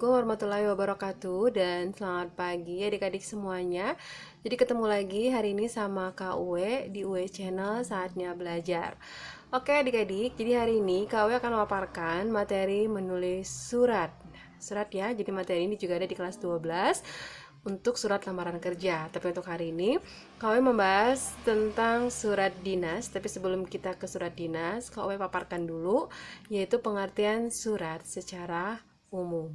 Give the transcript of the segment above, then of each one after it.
Assalamualaikum warahmatullahi wabarakatuh dan selamat pagi adik-adik semuanya. Jadi ketemu lagi hari ini sama Kak Uwe di Uwe Channel Saatnya Belajar. Oke adik-adik, jadi hari ini Kak Uwe akan memaparkan materi menulis surat. Surat ya, jadi materi ini juga ada di kelas 12 untuk surat lamaran kerja. Tapi untuk hari ini Kak Uwe membahas tentang surat dinas. Tapi sebelum kita ke surat dinas, Kak Uwe paparkan dulu yaitu pengertian surat secara umum.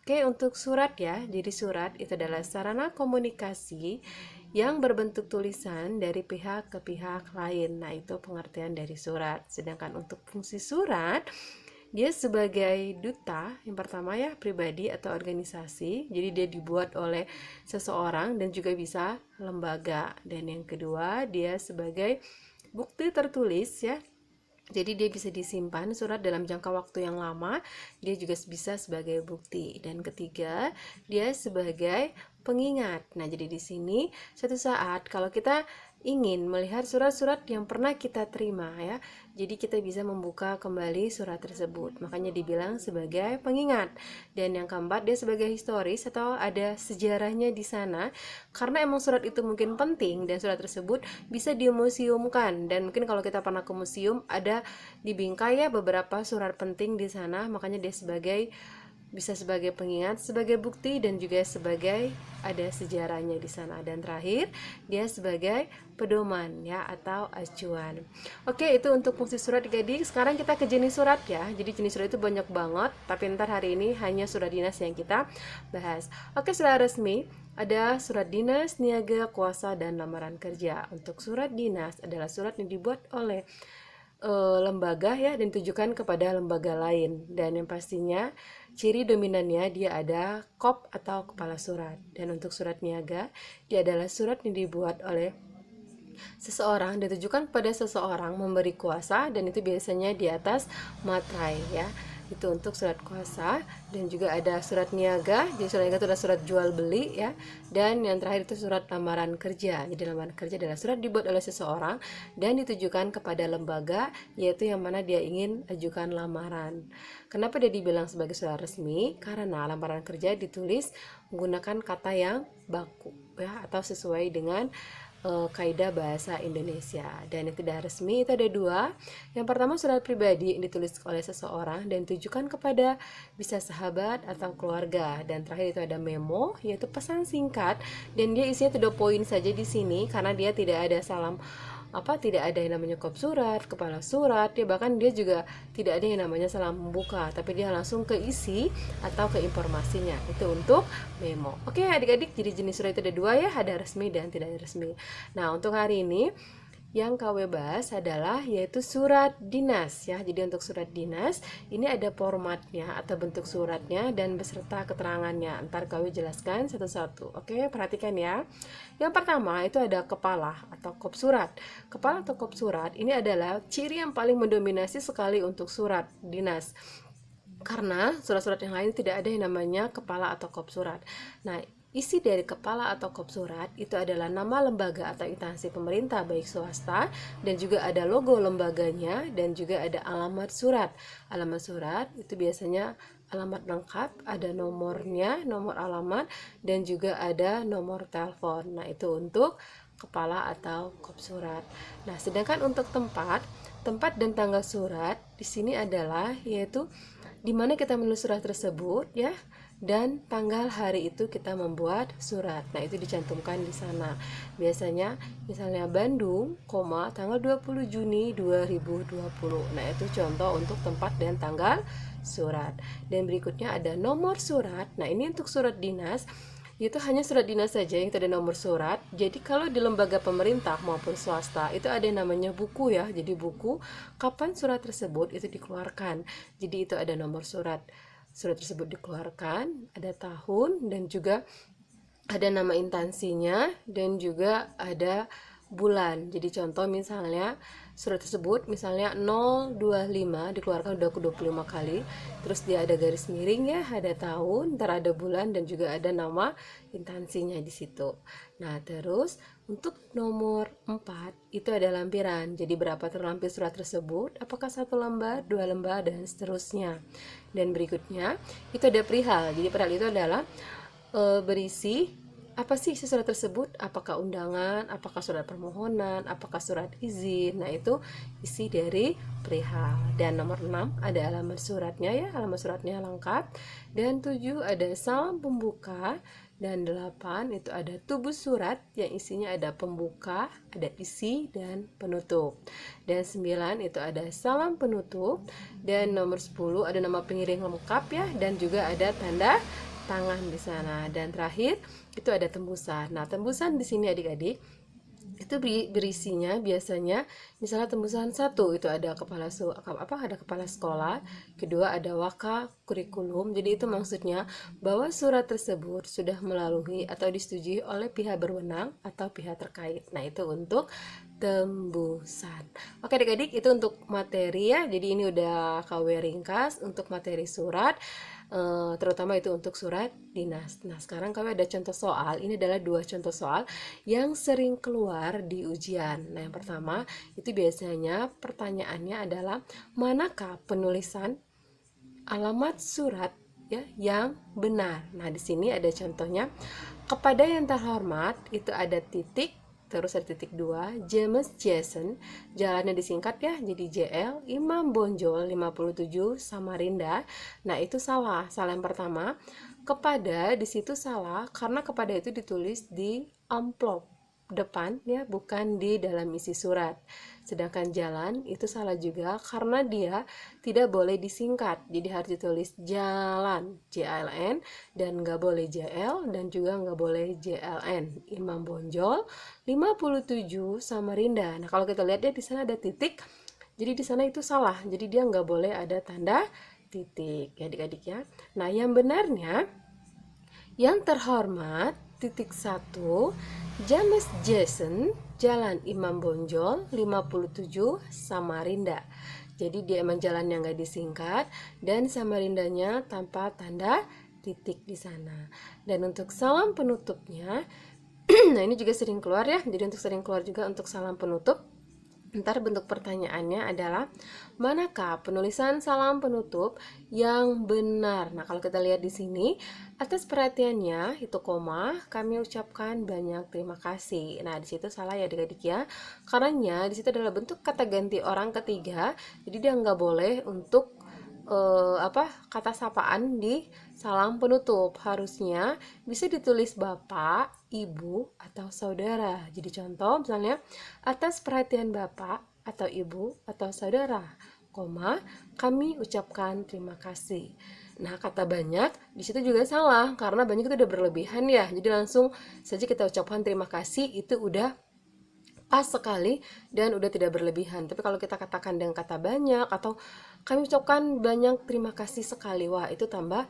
Oke, untuk surat ya. Jadi surat itu adalah sarana komunikasi yang berbentuk tulisan dari pihak ke pihak lain. Nah, itu pengertian dari surat. Sedangkan untuk fungsi surat, dia sebagai duta, yang pertama ya, pribadi atau organisasi. Jadi dia dibuat oleh seseorang dan juga bisa lembaga. Dan yang kedua, dia sebagai bukti tertulis ya. Jadi dia bisa disimpan surat dalam jangka waktu yang lama, dia juga bisa sebagai bukti. Dan ketiga, dia sebagai pengingat. Nah, jadi di sini suatu saat kalau kita ingin melihat surat-surat yang pernah kita terima ya, jadi kita bisa membuka kembali surat tersebut. Makanya dibilang sebagai pengingat. Dan yang keempat, dia sebagai historis atau ada sejarahnya di sana, karena emang surat itu mungkin penting dan surat tersebut bisa dimuseumkan. Dan mungkin kalau kita pernah ke museum ada di bingkai ya beberapa surat penting di sana, makanya dia bisa sebagai pengingat, sebagai bukti, dan juga sebagai ada sejarahnya di sana. Dan terakhir, dia sebagai pedoman ya atau acuan. Oke, itu untuk fungsi surat adik-adik. Sekarang kita ke jenis surat ya. Jadi jenis surat itu banyak banget, tapi ntar hari ini hanya surat dinas yang kita bahas. Oke, surat resmi ada surat dinas, niaga, kuasa, dan lamaran kerja. Untuk surat dinas adalah surat yang dibuat oleh lembaga ya dan ditujukan kepada lembaga lain, dan yang pastinya ciri dominannya dia ada kop atau kepala surat. Dan untuk surat niaga, dia adalah surat yang dibuat oleh seseorang, ditujukan kepada seseorang memberi kuasa, dan itu biasanya di atas materai ya. Itu untuk surat kuasa. Dan juga ada surat niaga. Jadi surat niaga itu adalah surat jual beli ya. Dan yang terakhir itu surat lamaran kerja. Jadi lamaran kerja adalah surat dibuat oleh seseorang dan ditujukan kepada lembaga, yaitu yang mana dia ingin ajukan lamaran. Kenapa dia dibilang sebagai surat resmi? Karena lamaran kerja ditulis menggunakan kata yang baku ya, atau sesuai dengan kaidah bahasa Indonesia. Dan yang tidak resmi itu ada dua. Yang pertama, surat pribadi yang ditulis oleh seseorang dan ditujukan kepada bisa sahabat atau keluarga. Dan terakhir itu ada memo, yaitu pesan singkat, dan dia isinya to the point saja di sini karena dia tidak ada tidak ada yang namanya kop surat, kepala surat, bahkan dia juga tidak ada yang namanya salam membuka, tapi dia langsung ke isi atau ke informasinya. Itu untuk memo. Oke adik-adik, jadi jenis surat itu ada dua ya, ada resmi dan tidak resmi. Nah, untuk hari ini yang KW bahas adalah yaitu surat dinas ya. Jadi untuk surat dinas ini ada formatnya atau bentuk suratnya dan beserta keterangannya. Ntar KW jelaskan satu-satu. Oke, perhatikan ya. Yang pertama itu ada kepala atau kop surat. Kepala atau kop surat ini adalah ciri yang paling mendominasi sekali untuk surat dinas, karena surat-surat yang lain tidak ada yang namanya kepala atau kop surat. Nah, isi dari kepala atau kop surat itu adalah nama lembaga atau instansi pemerintah baik swasta, dan juga ada logo lembaganya, dan juga ada alamat surat. Alamat surat itu biasanya alamat lengkap, ada nomornya, nomor alamat, dan juga ada nomor telepon. Nah, itu untuk kepala atau kop surat. Nah, sedangkan untuk tempat dan tanggal surat di sini adalah yaitu di mana kita menulis surat tersebut ya, dan tanggal hari itu kita membuat surat. Nah, itu dicantumkan di sana. Biasanya misalnya Bandung, tanggal 20 Juni 2020. Nah, itu contoh untuk tempat dan tanggal surat. Dan berikutnya ada nomor surat. Nah, ini untuk surat dinas itu hanya surat dinas saja yang ada nomor surat. Jadi kalau di lembaga pemerintah maupun swasta itu ada yang namanya buku ya. Jadi buku kapan surat tersebut itu dikeluarkan. Jadi itu ada nomor surat tersebut dikeluarkan, ada tahun, dan juga ada nama instansinya, dan juga ada bulan. Jadi contoh misalnya surat tersebut misalnya 025 dikeluarkan udah ke 25 kali, terus dia ada garis miring ya, ada tahun, ntar ada bulan, dan juga ada nama instansinya di situ. Nah, terus untuk nomor 4 itu ada lampiran. Jadi berapa terlampir surat tersebut? Apakah 1 lembar, 2 lembar, dan seterusnya. Dan berikutnya itu ada perihal. Jadi perihal itu adalah berisi apa sih isi surat tersebut? Apakah undangan, apakah surat permohonan, apakah surat izin? Nah, itu isi dari perihal. Dan nomor 6 ada alamat suratnya ya, alamat suratnya lengkap. Dan 7 ada salam pembuka. Dan 8 itu ada tubuh surat yang isinya ada pembuka, ada isi, dan penutup. Dan 9 itu ada salam penutup. Dan nomor 10 ada nama pengirim lengkap ya, dan juga ada tanda tangan di sana. Dan terakhir itu ada tembusan. Nah, tembusan di sini adik-adik itu berisinya biasanya misalnya tembusan 1 itu ada ada kepala sekolah, kedua ada waka kurikulum. Jadi itu maksudnya bahwa surat tersebut sudah melalui atau disetujui oleh pihak berwenang atau pihak terkait. Nah, itu untuk tembusan. Oke adik-adik, itu untuk materi ya. Jadi ini udah KW ringkas untuk materi surat, terutama itu untuk surat dinas. Nah, sekarang kami ada contoh soal. Ini adalah 2 contoh soal yang sering keluar di ujian. Nah, yang pertama itu biasanya pertanyaannya adalah manakah penulisan alamat surat ya yang benar. Nah, di sini ada contohnya. Kepada yang terhormat itu ada titik, terus ada titik 2, James Jason, jalannya disingkat ya jadi JL, Imam Bonjol 57 Samarinda. Nah, itu salah yang pertama. Kepada di situ salah karena kepada itu ditulis di amplop depan ya, bukan di dalam isi surat. Sedangkan jalan itu salah juga karena dia tidak boleh disingkat, jadi harus ditulis jalan JLN, dan nggak boleh JL, dan juga nggak boleh JLN. Imam Bonjol 57 Samarinda. Nah, kalau kita lihat ya di sana ada titik, jadi di sana itu salah, jadi dia nggak boleh ada tanda titik ya adik-adik ya. Nah, yang benarnya yang terhormat titik 1 James Jason, Jalan Imam Bonjol 57 Samarinda. Jadi dia emang jalan yang gak disingkat dan Samarindanya tanpa tanda titik di sana. Dan untuk salam penutupnya nah ini juga sering keluar ya. Jadi untuk sering keluar juga untuk salam penutup, ntar bentuk pertanyaannya adalah manakah penulisan salam penutup yang benar. Nah, kalau kita lihat di sini, atas perhatiannya itu koma, kami ucapkan banyak terima kasih. Nah, di situ salah ya adik-adik ya. Karena di situ adalah bentuk kata ganti orang ketiga. Jadi dia nggak boleh untuk kata sapaan di salam penutup. Harusnya bisa ditulis bapak, ibu, atau saudara. Jadi contoh misalnya atas perhatian bapak atau ibu atau saudara, koma, kami ucapkan terima kasih. Nah, kata banyak di situ juga salah karena banyak itu udah berlebihan ya. Jadi langsung saja kita ucapkan terima kasih, itu udah pas sekali dan udah tidak berlebihan. Tapi kalau kita katakan dengan kata banyak atau kami ucapkan banyak terima kasih sekali, wah itu tambah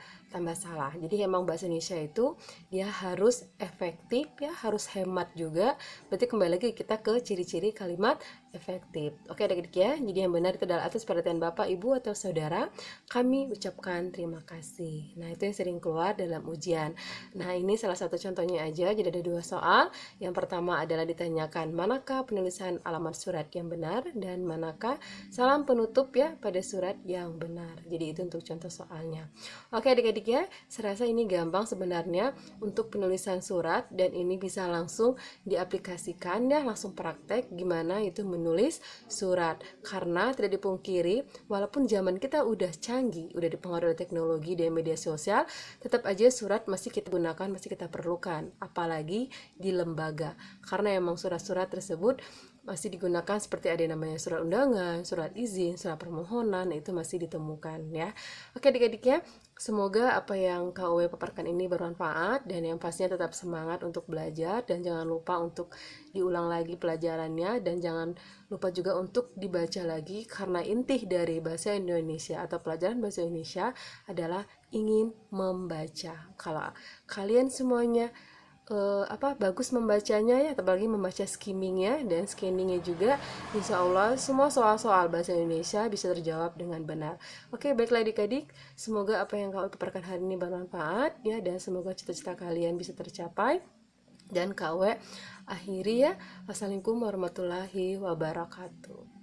salah. Jadi emang bahasa Indonesia itu dia harus efektif ya, harus hemat juga. Berarti kembali lagi kita ke ciri-ciri kalimat efektif. Oke adik-adik ya, jadi yang benar itu adalah atas perhatian bapak, ibu, atau saudara, kami ucapkan terima kasih. Nah, itu yang sering keluar dalam ujian. Nah, ini salah satu contohnya aja. Jadi ada 2 soal. Yang pertama adalah ditanyakan manakah penulisan alamat surat yang benar dan manakah salam penutup ya pada surat yang benar. Jadi itu untuk contoh soalnya. Oke adik-adik ya, serasa ini gampang sebenarnya untuk penulisan surat, dan ini bisa langsung diaplikasikan ya, langsung praktek gimana itu menulis surat. Karena tidak dipungkiri, walaupun zaman kita udah canggih, udah dipengaruhi oleh teknologi dan media sosial, tetap aja surat masih kita gunakan, masih kita perlukan, apalagi di lembaga. Karena emang surat-surat tersebut masih digunakan seperti ada yang namanya surat undangan, surat izin, surat permohonan, itu masih ditemukan ya. Oke adik-adik ya, semoga apa yang KUW paparkan ini bermanfaat dan yang pastinya tetap semangat untuk belajar, dan jangan lupa untuk diulang lagi pelajarannya, dan jangan lupa juga untuk dibaca lagi karena inti dari bahasa Indonesia atau pelajaran bahasa Indonesia adalah ingin membaca. Kalau kalian semuanya bagus membacanya ya, apalagi membaca skimmingnya dan scanningnya juga, insya Allah semua soal-soal bahasa Indonesia bisa terjawab dengan benar. Oke, baiklah adik-adik, semoga apa yang kau paparkan hari ini bermanfaat ya, dan semoga cita-cita kalian bisa tercapai. Dan KW akhiri ya. Wassalamualaikum warahmatullahi wabarakatuh.